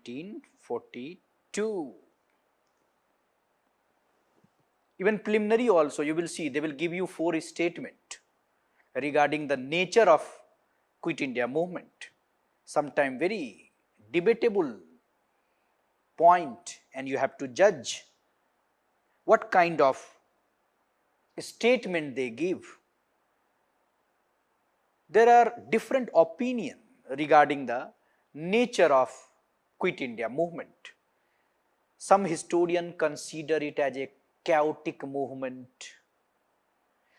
1942. Even preliminary also, you will see they will give you 4 statements regarding the nature of Quit India movement, sometime very debatable point, and you have to judge what kind of statement they give. There are different opinions regarding the nature of Quit India movement. Some historians consider it as a chaotic movement.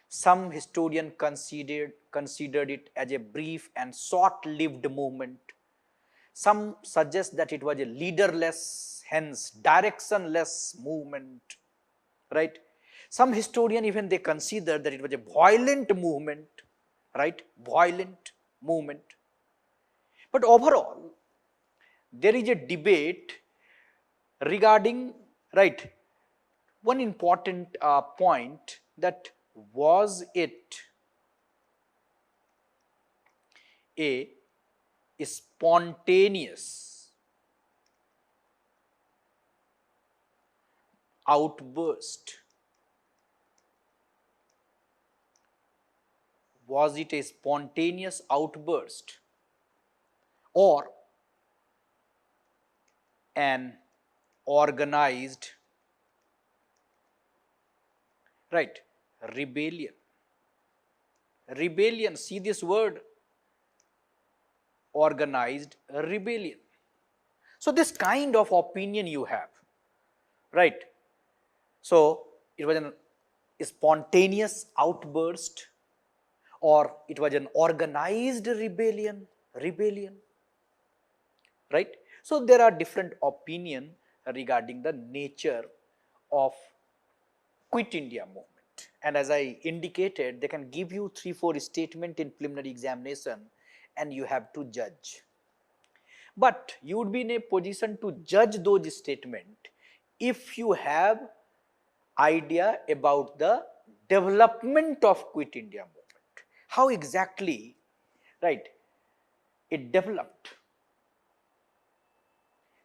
Some historians considered it as a brief and short-lived movement. Some suggest that it was a leaderless, hence directionless movement, right? Some historians even they consider that it was a violent movement, right? Violent movement. But overall, there is a debate regarding, right, one important point, that was it a spontaneous outburst? Was it a spontaneous outburst or an organized, right, rebellion? Rebellion, see this word, organized rebellion. So this kind of opinion you have, right? So it was a spontaneous outburst, or it was an organized rebellion, right? So there are different opinions regarding the nature of Quit India movement. And as I indicated, they can give you 3-4 statements in preliminary examination and you have to judge. But you would be in a position to judge those statements if you have idea about the development of Quit India movement. How exactly, right, it developed.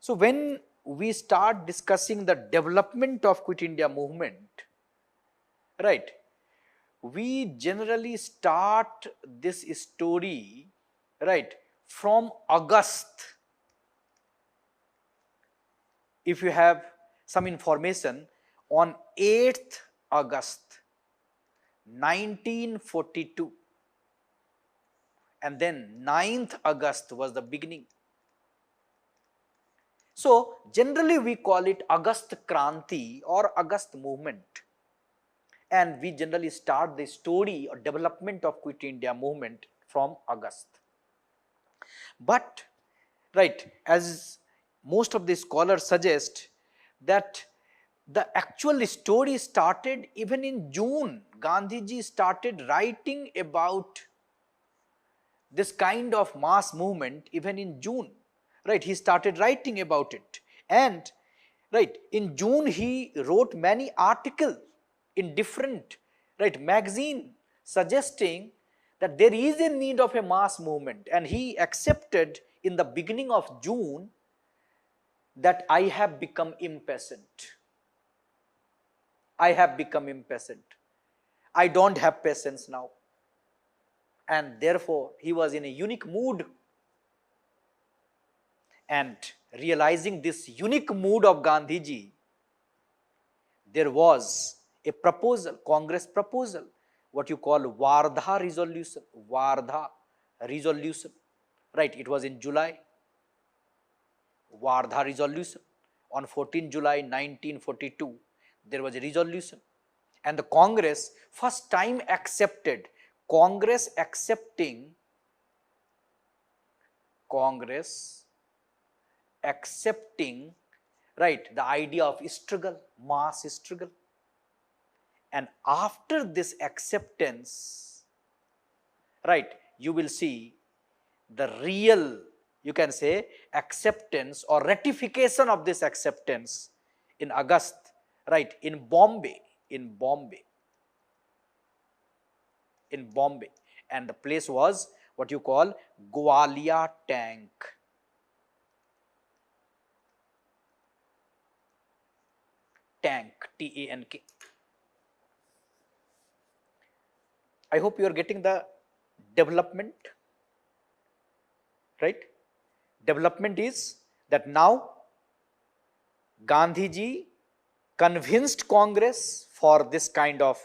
So when we start discussing the development of Quit India movement, right, we generally start this story, right, from August. If you have some information, on 8th August 1942, and then 9th August was the beginning. So generally we call it August Kranti or August movement, and we generally start the story or development of Quit India movement from August. But, right, as most of the scholars suggest, that the actual story started even in June. Gandhiji started writing about this kind of mass movement even in June, right? He started writing about it, and, right, in June he wrote many articles in different, right, magazine, suggesting that there is a need of a mass movement, and he accepted in the beginning of June that I have become impatient. I have become impatient. I don't have patience now. And therefore, he was in a unique mood. And realizing this unique mood of Gandhiji, there was a proposal, Congress proposal, what you call Wardha resolution. Wardha resolution. Right, it was in July. Wardha resolution. On 14 July 1942, there was a resolution. And the Congress first time accepted, Congress accepting right, the idea of struggle, mass struggle. And after this acceptance, right, you will see the real, you can say, acceptance or ratification of this acceptance in August, right, in Bombay, and the place was what you call Gwalior Tank. tank, T-A-N-K. I hope you are getting the development, right? Development is that now Gandhiji convinced Congress for this kind of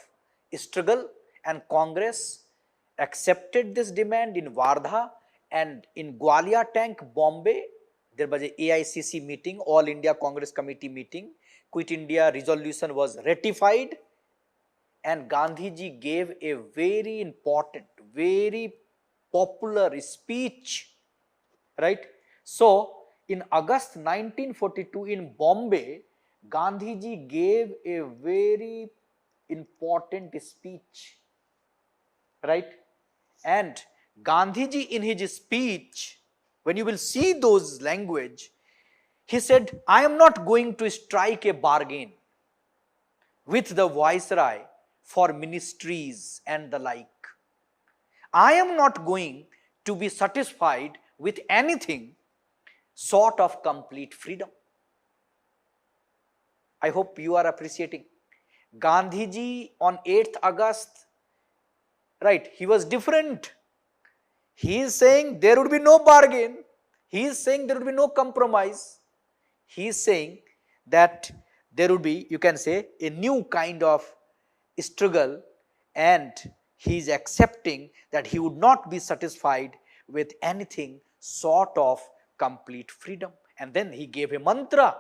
struggle, and Congress accepted this demand in Wardha, and in Gwalior Tank, Bombay, there was a AICC meeting, All India Congress Committee meeting. Quit India resolution was ratified, and Gandhiji gave a very important, very popular speech, right? So, in August 1942 in Bombay, Gandhiji gave a very important speech, right? And Gandhiji in his speech, when you will see those language, he said, I am not going to strike a bargain with the viceroy for ministries and the like. I am not going to be satisfied with anything short of complete freedom. I hope you are appreciating. Gandhiji on 8th August, right, he was different. He is saying there would be no bargain. He is saying there would be no compromise. He is saying that there would be, you can say, a new kind of struggle, and he is accepting that he would not be satisfied with anything short of complete freedom. And then he gave a mantra.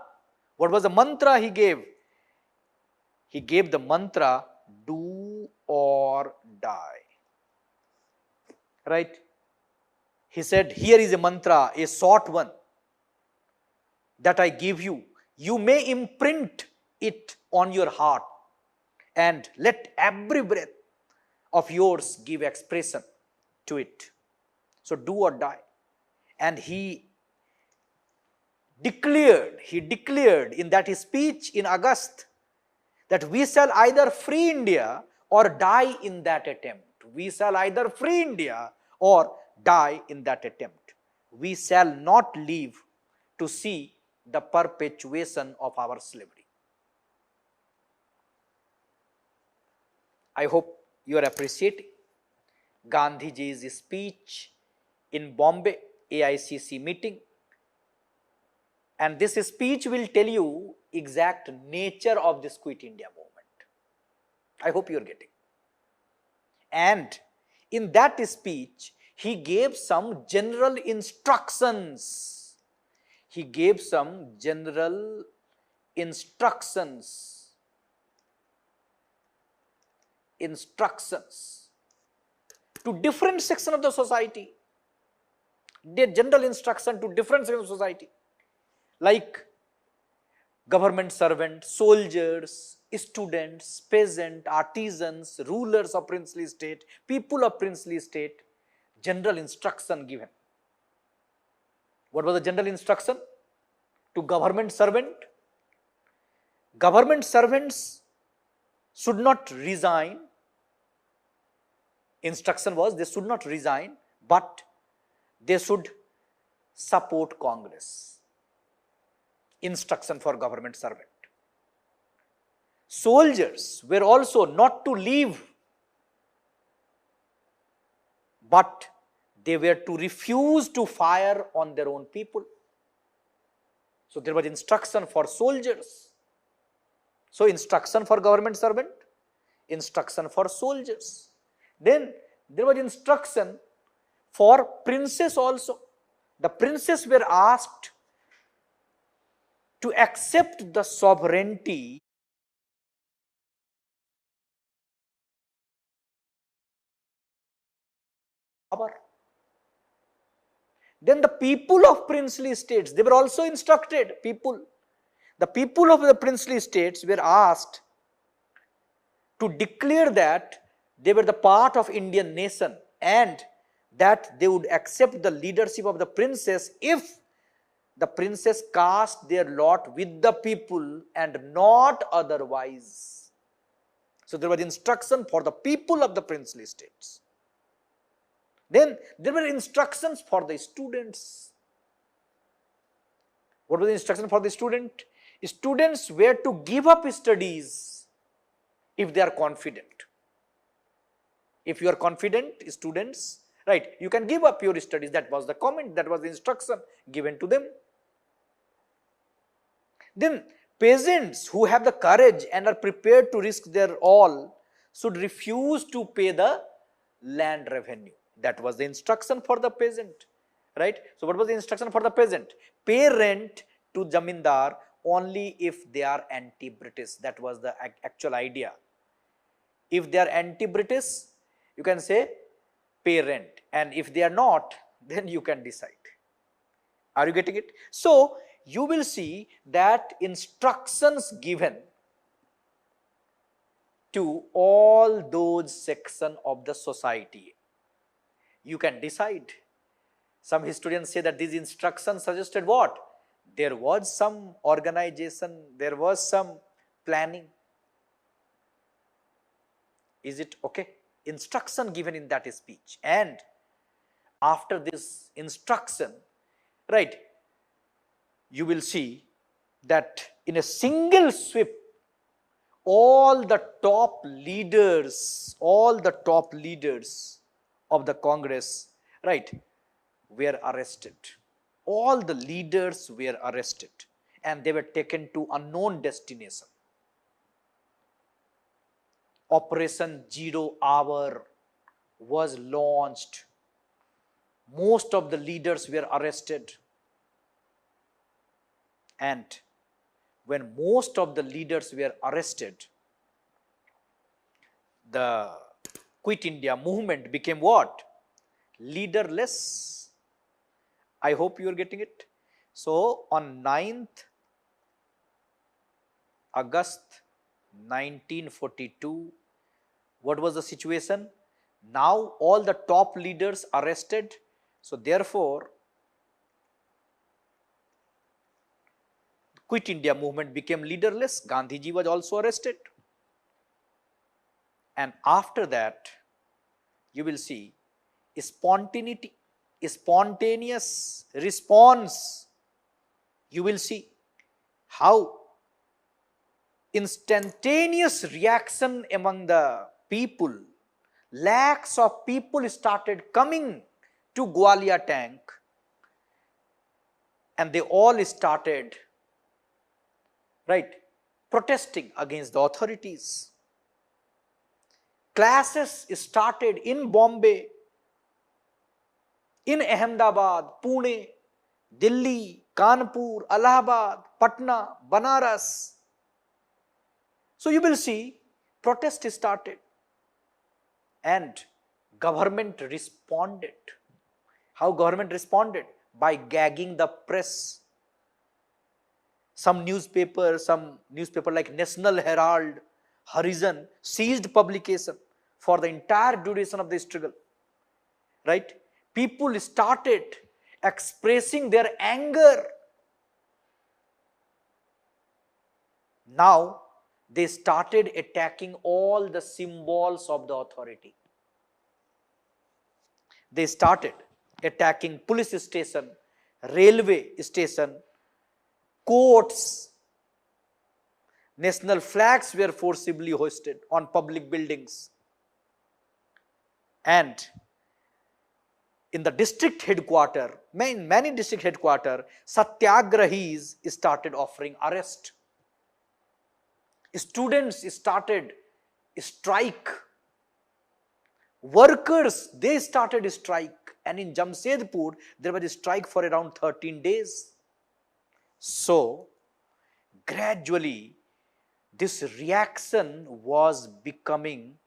What was the mantra he gave? He gave the mantra, do or die. Right? He said, here is a mantra, a short one, that I give you. You may imprint it on your heart, and let every breath of yours give expression to it. So do or die. And he declared in that speech in August that we shall either free India or die in that attempt. We shall either free India or die in that attempt. We shall not live to see the perpetuation of our slavery. I hope you are appreciating Gandhiji's speech in Bombay AICC meeting. And this speech will tell you exact nature of this Quit India movement. I hope you are getting. And in that speech, he gave some general instructions. He gave some general instructions to different sections of the society. Their general instruction to different sections of society, like government servants, soldiers, students, peasants, artisans, rulers of princely state, people of princely state. General instruction given. What was the general instruction to government servant? Government servants should not resign. Instruction was they should not resign, but they should support Congress. Instruction for government servant. Soldiers were also not to leave, but they were to refuse to fire on their own people. So there was instruction for soldiers. So instruction for government servant, instruction for soldiers. Then there was instruction for princes also. The princes were asked to accept the sovereignty power. Then the people of princely states, they were also instructed, the people of the princely states were asked to declare that they were the part of Indian nation, and that they would accept the leadership of the princess if the princess cast their lot with the people and not otherwise. So there was instruction for the people of the princely states. Then there were instructions for the students. What was the instruction for the student? Students were to give up studies if they are confident. If you are confident, students, right, you can give up your studies. That was the comment, that was the instruction given to them. Then peasants who have the courage and are prepared to risk their all should refuse to pay the land revenue. That was the instruction for the peasant, right? So what was the instruction for the peasant? Pay rent to zamindar only if they are anti-British. That was the actual idea. If they are anti-British, you can say pay rent, and if they are not, then you can decide. Are you getting it? So you will see that instructions given to all those sections of the society. You can decide. Some historians say that these instructions suggested what? There was some organization, there was some planning. Is it okay? Instruction given in that speech. And after this instruction, right, you will see that in a single sweep, all the top leaders of the Congress, right, were arrested. All the leaders were arrested and they were taken to unknown destination. Operation Zero Hour was launched. Most of the leaders were arrested. And when most of the leaders were arrested, the Quit India movement became what? Leaderless. I hope you are getting it. So on 9th August 1942, what was the situation? Now all the top leaders arrested. So therefore, Quit India movement became leaderless. Gandhiji was also arrested. And after that, you will see spontaneous response. You will see how instantaneous reaction among the people. Lakhs of people started coming to Gwalior tank and they all started, right, protesting against the authorities. Classes started in Bombay, in Ahmedabad, Pune, Delhi, Kanpur, Allahabad, Patna, Banaras. So you will see protest started and government responded. How government responded? By gagging the press. Some newspaper like National Herald, Horizon seized publication for the entire duration of the struggle. Right? People started expressing their anger. Now they started attacking all the symbols of the authority. They started attacking police station, railway station, courts. National flags were forcibly hoisted on public buildings. And in the district headquarters, many district headquarters, satyagrahis started offering arrest. Students started strike. Workers, they started strike. And in Jamshedpur, there was a strike for around 13 days. So, gradually, this reaction was becoming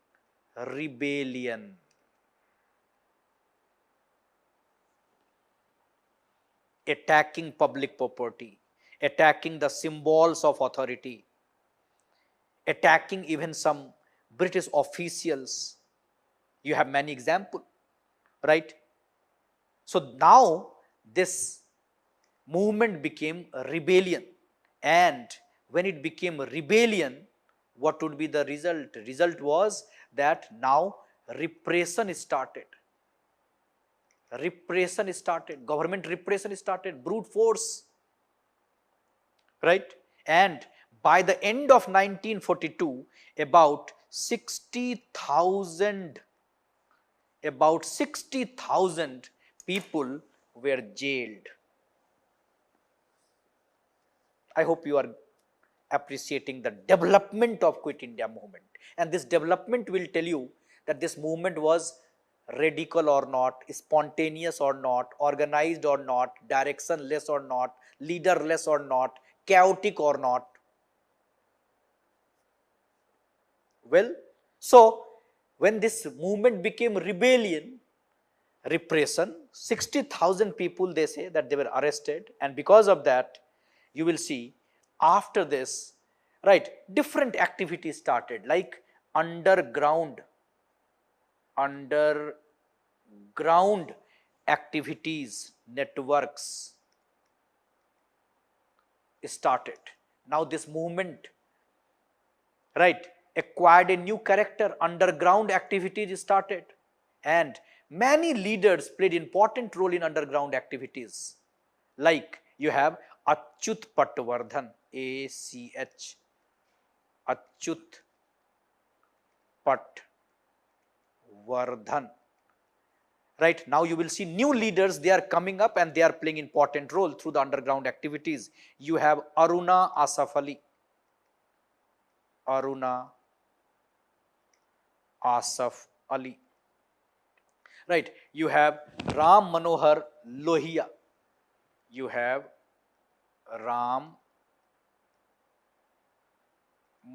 rebellion. Attacking public property, attacking the symbols of authority, attacking even some British officials. You have many examples, right? So now this movement became a rebellion, and when it became a rebellion, what would be the result? The result was that now repression started. Repression started, government repression started, brute force, right? And by the end of 1942, about 60,000 people were jailed. I hope you are appreciating the development of Quit India movement. And this development will tell you that this movement was radical or not, spontaneous or not, organized or not, directionless or not, leaderless or not, chaotic or not. Well, so when this movement became rebellion, repression, 60,000 people, they say that they were arrested, and because of that, you will see after this, right, different activities started, like underground activities, networks started. Now this movement, right, acquired a new character. Underground activities started, and many leaders played important role in underground activities. Like you have Achyut Patwardhan, ACH, Achyut Patwardhan. Right now you will see new leaders, they are coming up and they are playing important role through the underground activities. You have Aruna Asaf Ali, Aruna Asaf Ali. Right, you have Ram Manohar Lohia, you have Ram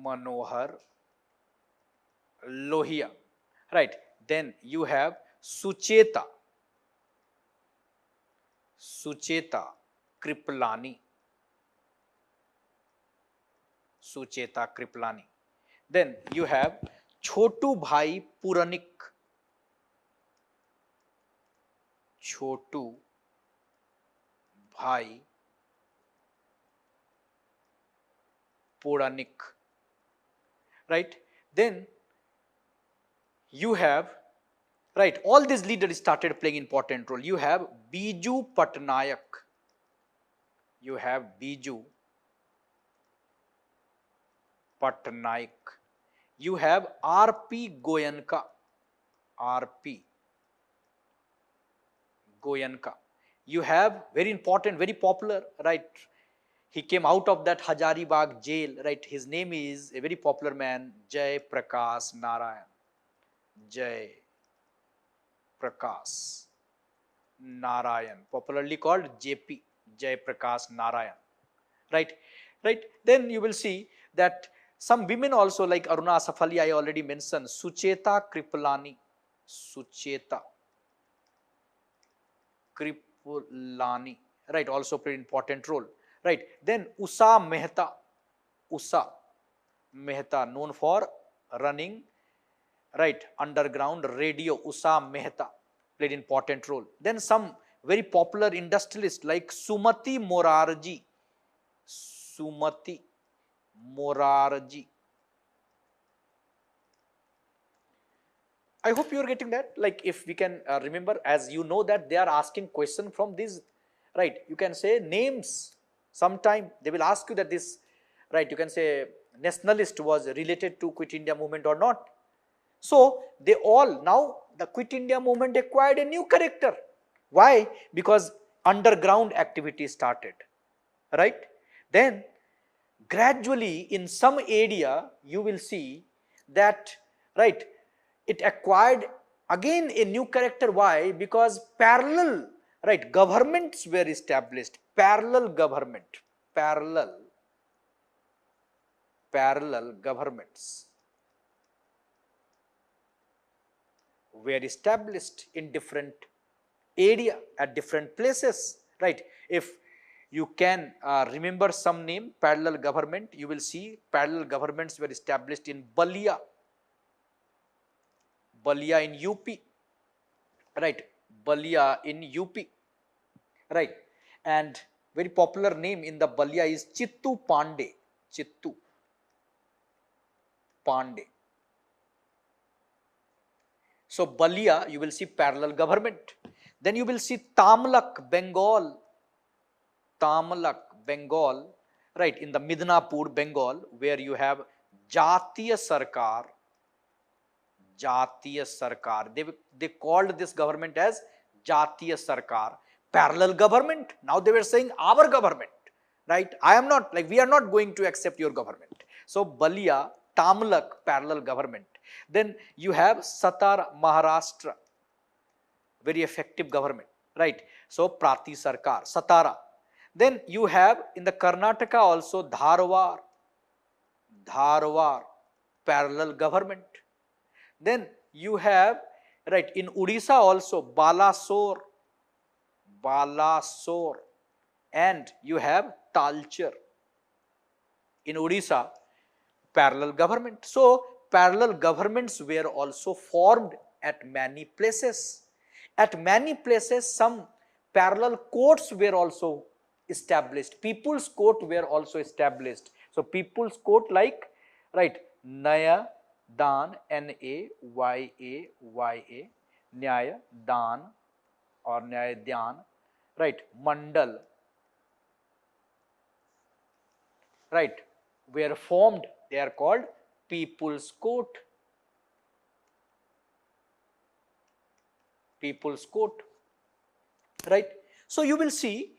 Manohar Lohia. Right, then you have Sucheta Kripalani, Sucheta Kripalani. Then you have Chotu Bhai Puranik, Chotu Bhai Puranik. Right, then you have, right, all these leaders started playing important role. You have Biju Patnaik, you have Biju Patnaik, you have RP Goenka, RP Goenka. You have very important, very popular, right, he came out of that Hazaribagh jail, right, his name is a very popular man, Jai Prakash Narayan, Jai Prakash Narayan, popularly called JP, Jai Prakash Narayan. Right, right. Then you will see that some women also, like Aruna Asaf Ali, I already mentioned, Sucheta Kripalani, Sucheta Kripalani, right, also played important role. Right, then Usha Mehta, known for running, right, underground radio. Usha Mehta played important role. Then some very popular industrialists like Sumati Morarji, Sumati Morarji. I hope you are getting that. Like if we can remember, as you know that they are asking question from these, right, you can say names. Sometime they will ask you that this, right, you can say nationalist was related to Quit India movement or not. So they all, now the Quit India movement acquired a new character. Why? Because underground activity started, right? Then gradually in some area you will see that, right, it acquired again a new character. Why? Because parallel, right, governments were established, parallel governments were established in different area at different places, right. If you can remember some name, parallel government, you will see parallel governments were established in Balia in UP, right, Balia in UP, right, and very popular name in the Balia is Chittu Pandey, So Balia, you will see parallel government. Then you will see Tamlak, Bengal, right, in the Midnapur, Bengal, where you have Jatiya Sarkar. Jatiya Sarkar. They called this government as Jatiya Sarkar, parallel government. Now they were saying our government, right? I am not, like, we are not going to accept your government. So Balia, Tamlak, parallel government. Then you have Satara, Maharashtra, very effective government, right? So Prati Sarkar, Satara. Then you have in the Karnataka also Dharwar, Dharwar, parallel government. Then you have, right, in Odisha also Balasore, Balasore, and you have Talcher in Odisha, parallel government. So parallel governments were also formed at many places. At many places, some parallel courts were also established. People's court were also established. So people's court, like, right, Naya Dan, Nayaya, Nyaya Dan or Nyaya Dhyan, right, Mandal, right, were formed. They are called People's Court. People's Court, right? So you will see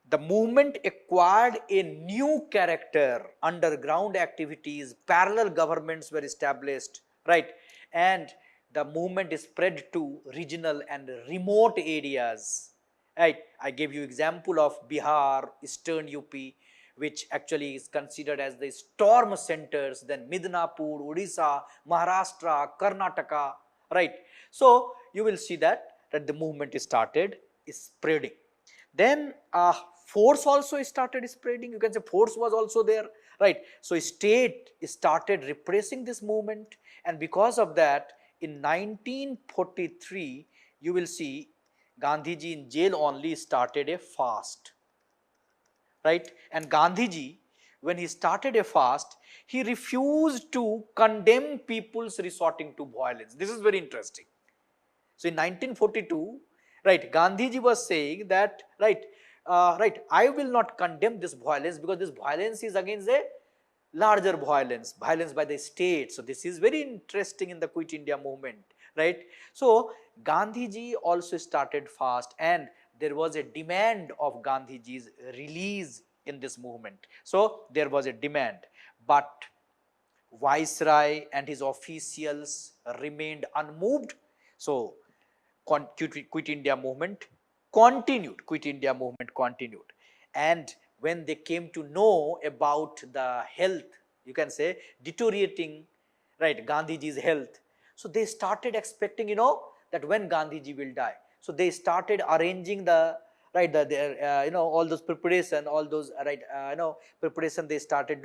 the movement acquired a new character. Underground activities, parallel governments were established, right? And the movement is spread to regional and remote areas, right? I gave you example of Bihar, Eastern UP, which actually is considered as the storm centers, then Midnapur, Odisha, Maharashtra, Karnataka, right? So you will see that the movement started spreading. Then force also started spreading. You can say force was also there, right? So state started repressing this movement, and because of that, in 1943, you will see Gandhiji in jail only started a fast, right? And Gandhiji, when he started a fast, he refused to condemn people's resorting to violence. This is very interesting. So in 1942, right, Gandhiji was saying that, right, right, I will not condemn this violence because this violence is against a larger violence, violence by the state. So this is very interesting in the Quit India movement, right? So Gandhiji also started fast, and there was a demand of Gandhiji's release in this movement. So there was a demand, but Viceroy and his officials remained unmoved. So Quit India movement continued. Quit India movement continued. And when they came to know about the health, you can say, deteriorating, right, Gandhiji's health, so they started expecting, that when Gandhiji will die. So they started arranging the, right, all those preparation, all those, right, preparation they started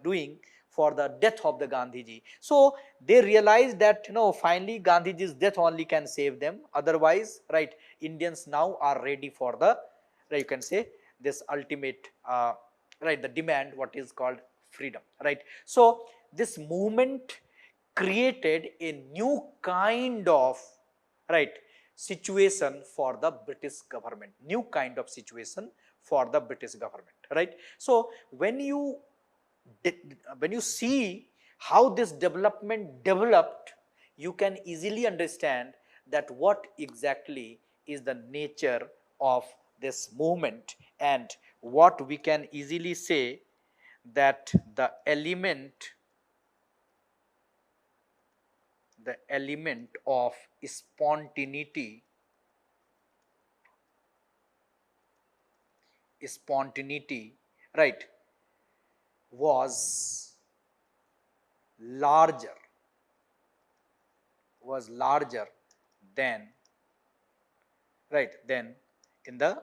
doing for the death of the Gandhiji. So they realized that, finally Gandhiji's death only can save them. Otherwise, right, Indians now are ready for the, right, you can say, this ultimate, right, the demand, what is called freedom, right? So this movement created a new kind of, right, situation for the British government, new kind of situation for the British government, right? So when you see how this development developed, you can easily understand that what exactly is the nature of this movement, and what we can easily say that the element of spontaneity right, was larger than, right, than in the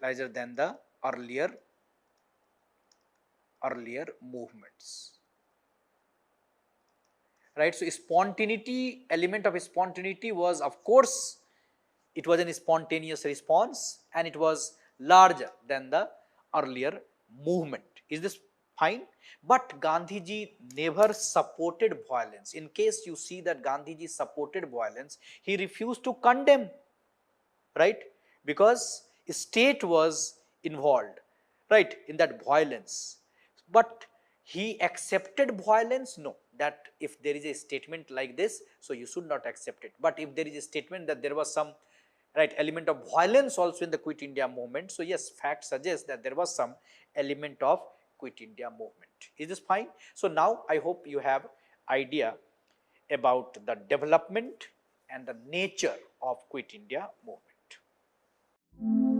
larger than the earlier movements, right? So spontaneity, element of spontaneity was, of course, it was a spontaneous response, and it was larger than the earlier movement. Is this fine? But Gandhiji never supported violence. In case you see that Gandhiji supported violence, he refused to condemn, right? Because state was involved, right, in that violence. But he accepted violence? No. That if there is a statement like this, so you should not accept it. But if there is a statement that there was some right element of violence also in the Quit India movement, so yes, fact suggests that there was some element of Quit India movement. Is this fine? So now I hope you have idea about the development and the nature of Quit India movement.